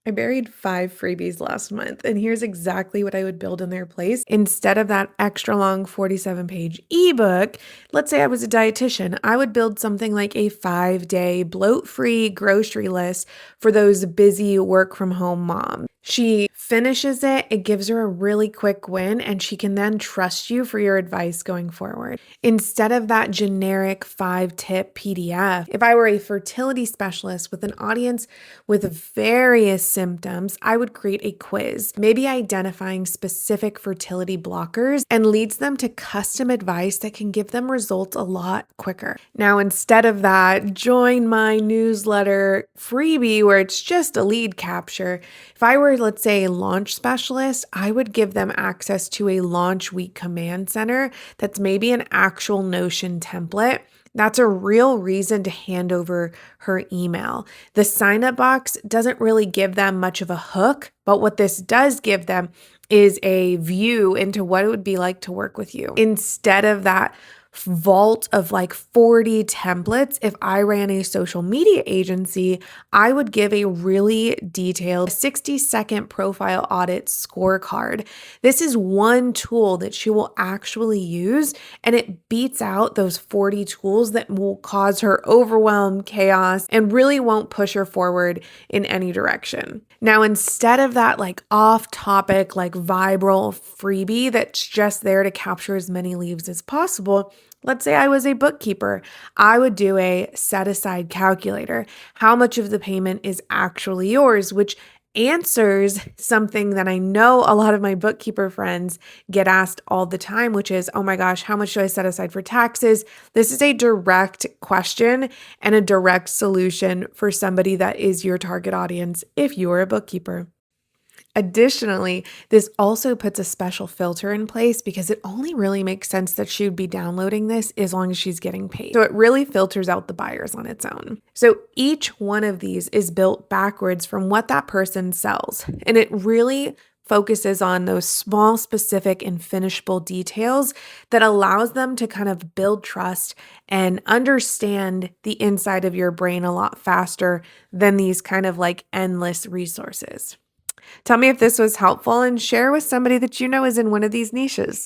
I buried 5 freebies last month, and here's exactly what I would build in their place. Instead of that extra long 47-page ebook, let's say I was a dietitian, I would build something like a 5-day bloat-free grocery list for those busy work from home moms. She finishes it, it gives her a really quick win, and she can then trust you for your advice going forward. Instead of that generic 5-tip PDF, if I were a fertility specialist with an audience with various symptoms, I would create a quiz, maybe identifying specific fertility blockers, and leads them to custom advice that can give them results a lot quicker. Now, instead of that, join my newsletter freebie where it's just a lead capture. If I were, let's say, a launch specialist, I would give them access to a launch week command center that's maybe an actual Notion template. That's a real reason to hand over her email. The sign up box doesn't really give them much of a hook, but what this does give them is a view into what it would be like to work with you. Instead of that vault of like 40 templates, if I ran a social media agency, I would give a really detailed 60-second profile audit scorecard. This is one tool that she will actually use, and it beats out those 40 tools that will cause her overwhelm, chaos, and really won't push her forward in any direction. Now, instead of that like off-topic, like viral freebie that's just there to capture as many leads as possible, let's say I was a bookkeeper. I would do a set-aside calculator. How much of the payment is actually yours, which answers something that I know a lot of my bookkeeper friends get asked all the time, which is, oh my gosh, how much do I set aside for taxes? This is a direct question and a direct solution for somebody that is your target audience if you are a bookkeeper. Additionally, this also puts a special filter in place because it only really makes sense that she would be downloading this as long as she's getting paid. So it really filters out the buyers on its own. So each one of these is built backwards from what that person sells. And it really focuses on those small, specific, and finishable details that allows them to kind of build trust and understand the inside of your brain a lot faster than these kind of like endless resources. Tell me if this was helpful and share with somebody that you know is in one of these niches.